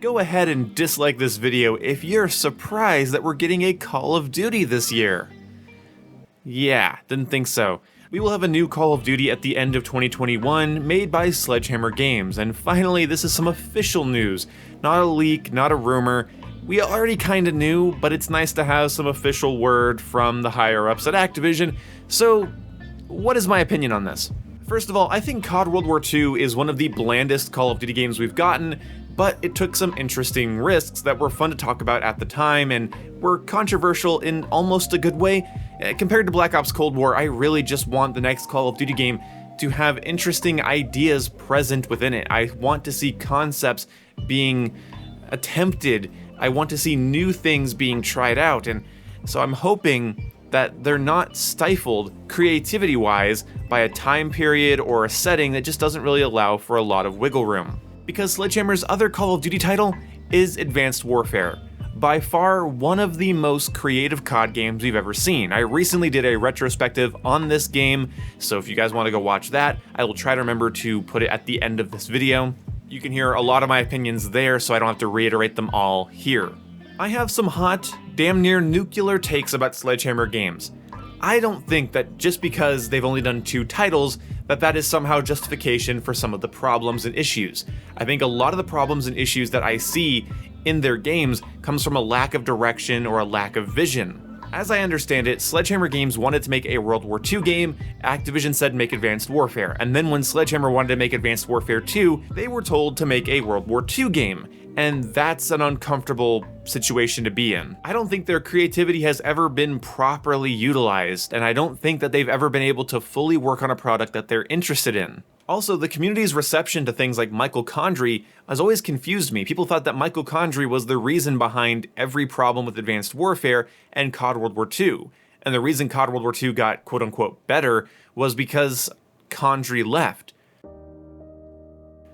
Go ahead and dislike this video if you're surprised that we're getting a Call of Duty this year. Yeah, didn't think so. We will have a new Call of Duty at the end of 2021 made by Sledgehammer Games, and finally this is some official news. Not a leak, not a rumor. We already kinda knew, but it's nice to have some official word from the higher-ups at Activision. So, what is my opinion on this? First of all, I think COD World War II is one of the blandest Call of Duty games we've gotten, but it took some interesting risks that were fun to talk about at the time and were controversial in almost a good way. Compared to Black Ops Cold War, I really just want the next Call of Duty game to have interesting ideas present within it. I want to see concepts being attempted. I want to see new things being tried out, and so I'm hoping that they're not stifled creativity-wise by a time period or a setting that just doesn't really allow for a lot of wiggle room. Because Sledgehammer's other Call of Duty title is Advanced Warfare. By far one of the most creative COD games we've ever seen. I recently did a retrospective on this game, so if you guys want to go watch that, I will try to remember to put it at the end of this video. You can hear a lot of my opinions there, so I don't have to reiterate them all here. I have some hot, damn near nuclear takes about Sledgehammer games. I don't think that just because they've only done 2 titles, that is somehow justification for some of the problems and issues. I think a lot of the problems and issues that I see in their games comes from a lack of direction or a lack of vision. As I understand it, Sledgehammer Games wanted to make a World War II game, Activision said make Advanced Warfare, and then when Sledgehammer wanted to make Advanced Warfare 2, they were told to make a World War II game. And that's an uncomfortable situation to be in. I don't think their creativity has ever been properly utilized, and I don't think that they've ever been able to fully work on a product that they're interested in. Also, the community's reception to things like Michael Condrey has always confused me. People thought that Michael Condrey was the reason behind every problem with Advanced Warfare and COD World War II. And the reason COD World War II got quote-unquote better was because Condrey left.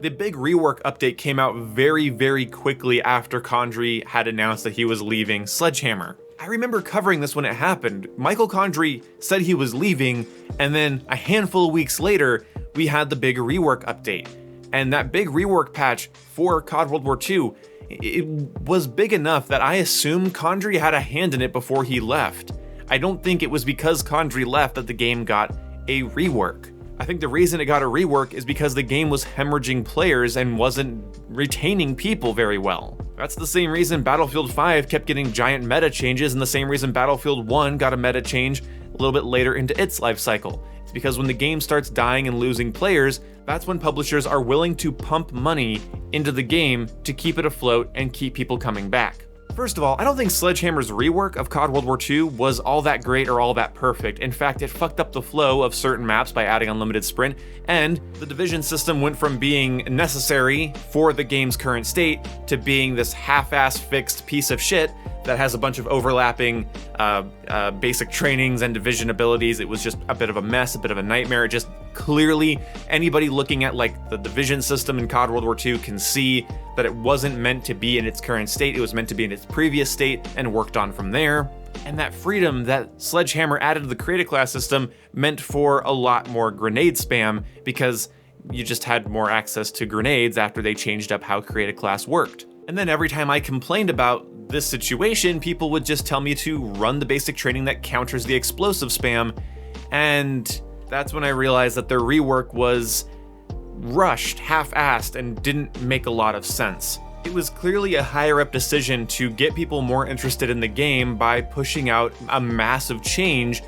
The big rework update came out very, very quickly after Condrey had announced that he was leaving Sledgehammer. I remember covering this when it happened. Michael Condrey said he was leaving, and then a handful of weeks later, we had the big rework update. And that big rework patch for COD World War II, it was big enough that I assume Condrey had a hand in it before he left. I don't think it was because Condrey left that the game got a rework. I think the reason it got a rework is because the game was hemorrhaging players and wasn't retaining people very well. That's the same reason Battlefield 5 kept getting giant meta changes, and the same reason Battlefield 1 got a meta change a little bit later into its life cycle. It's because when the game starts dying and losing players, that's when publishers are willing to pump money into the game to keep it afloat and keep people coming back. First of all, I don't think Sledgehammer's rework of COD World War II was all that great or all that perfect. In fact, it fucked up the flow of certain maps by adding unlimited sprint, and the division system went from being necessary for the game's current state to being this half-ass fixed piece of shit that has a bunch of overlapping basic trainings and division abilities. It was just a bit of a mess, a bit of a nightmare. It just clearly, anybody looking at like the division system in COD World War II can see that it wasn't meant to be in its current state. It was meant to be in its previous state and worked on from there. And that freedom that Sledgehammer added to the creative class system meant for a lot more grenade spam because you just had more access to grenades after they changed up how creative class worked. And then every time I complained about this situation, people would just tell me to run the basic training that counters the explosive spam, and that's when I realized that their rework was rushed, half-assed, and didn't make a lot of sense. It was clearly a higher-up decision to get people more interested in the game by pushing out a massive change,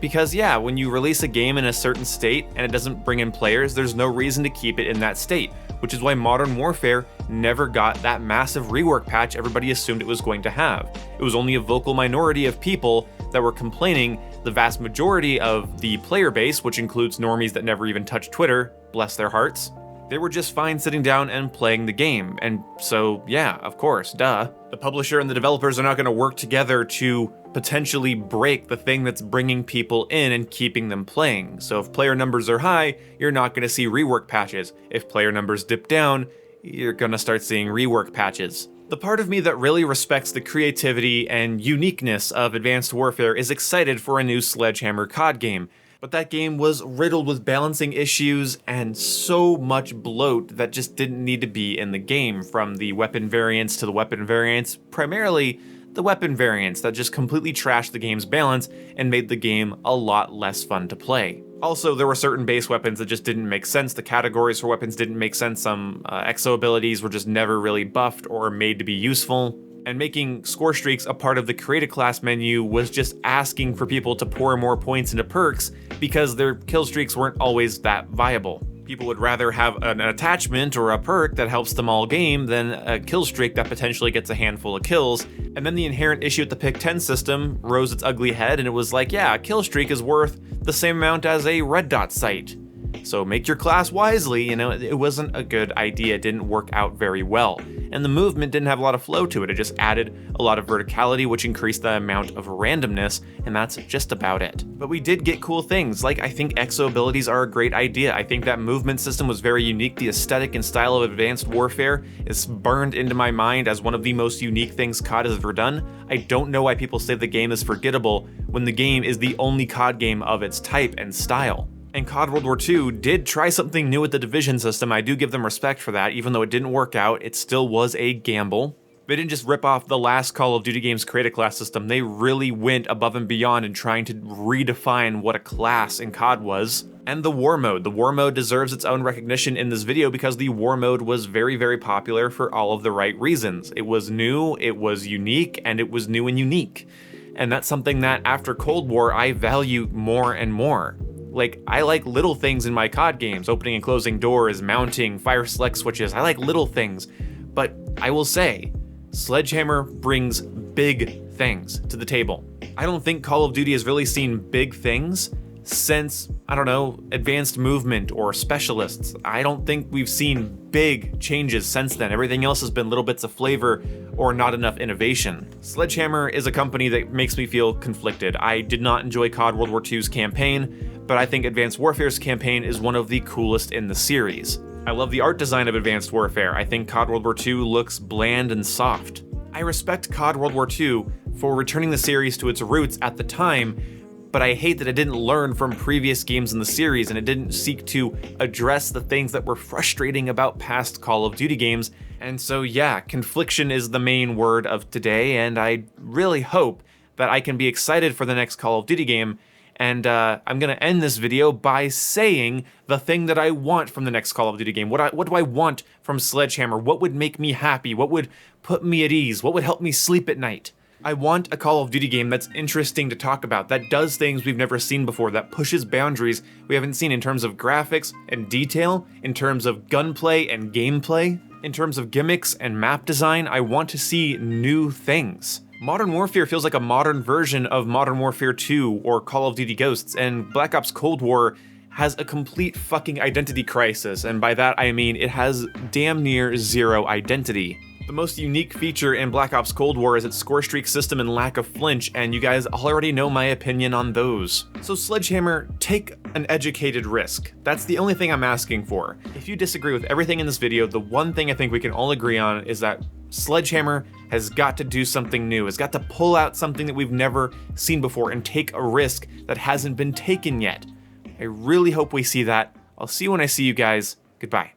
because yeah, when you release a game in a certain state and it doesn't bring in players, there's no reason to keep it in that state, which is why Modern Warfare never got that massive rework patch everybody assumed it was going to have. It was only a vocal minority of people that were complaining. The vast majority of the player base, which includes normies that never even touch Twitter, bless their hearts, they were just fine sitting down and playing the game. And so, yeah, of course, duh. The publisher and the developers are not going to work together to potentially break the thing that's bringing people in and keeping them playing. So if player numbers are high, you're not going to see rework patches. If player numbers dip down, you're going to start seeing rework patches. The part of me that really respects the creativity and uniqueness of Advanced Warfare is excited for a new Sledgehammer COD game. But that game was riddled with balancing issues and so much bloat that just didn't need to be in the game, from the weapon variants to the weapon variants, primarily the weapon variants that just completely trashed the game's balance and made the game a lot less fun to play. Also, there were certain base weapons that just didn't make sense, the categories for weapons didn't make sense, some exo abilities were just never really buffed or made to be useful, and making score streaks a part of the create a class menu was just asking for people to pour more points into perks because their kill streaks weren't always that viable. People would rather have an attachment or a perk that helps them all game than a kill streak that potentially gets a handful of kills. And then the inherent issue with the pick 10 system rose its ugly head, and it was like, yeah, a kill streak is worth the same amount as a red dot sight. So make your class wisely, it wasn't a good idea, it didn't work out very well. And the movement didn't have a lot of flow to it, it just added a lot of verticality, which increased the amount of randomness, and that's just about it. But we did get cool things, like I think exo abilities are a great idea. I think that movement system was very unique. The aesthetic and style of Advanced Warfare is burned into my mind as one of the most unique things COD has ever done. I don't know why people say the game is forgettable when the game is the only COD game of its type and style. And COD World War II did try something new with the division system. I do give them respect for that. Even though it didn't work out, it still was a gamble. They didn't just rip off the last Call of Duty game's create a class system, they really went above and beyond in trying to redefine what a class in COD was. And the war mode. The war mode deserves its own recognition in this video because the war mode was very, very popular for all of the right reasons. It was new, it was unique, and it was new and unique. And that's something that after Cold War I value more and more. Like, I like little things in my COD games, opening and closing doors, mounting, fire select switches, I like little things. But I will say, Sledgehammer brings big things to the table. I don't think Call of Duty has really seen big things since, I don't know, Advanced Movement or Specialists. I don't think we've seen big changes since then. Everything else has been little bits of flavor or not enough innovation. Sledgehammer is a company that makes me feel conflicted. I did not enjoy COD World War II's campaign, but I think Advanced Warfare's campaign is one of the coolest in the series. I love the art design of Advanced Warfare. I think COD World War II looks bland and soft. I respect COD World War II for returning the series to its roots at the time, but I hate that it didn't learn from previous games in the series and it didn't seek to address the things that were frustrating about past Call of Duty games. And so yeah, confliction is the main word of today, and I really hope that I can be excited for the next Call of Duty game. And I'm gonna end this video by saying the thing that I want from the next Call of Duty game. What do I want from Sledgehammer? What would make me happy? What would put me at ease? What would help me sleep at night? I want a Call of Duty game that's interesting to talk about, that does things we've never seen before, that pushes boundaries we haven't seen in terms of graphics and detail, in terms of gunplay and gameplay, in terms of gimmicks and map design. I want to see new things. Modern Warfare feels like a modern version of Modern Warfare 2 or Call of Duty Ghosts, and Black Ops Cold War has a complete fucking identity crisis, and by that I mean it has damn near zero identity. The most unique feature in Black Ops Cold War is its score streak system and lack of flinch, and you guys already know my opinion on those. So Sledgehammer, take an educated risk. That's the only thing I'm asking for. If you disagree with everything in this video, the one thing I think we can all agree on is that Sledgehammer has got to do something new, has got to pull out something that we've never seen before and take a risk that hasn't been taken yet. I really hope we see that. I'll see you when I see you guys. Goodbye.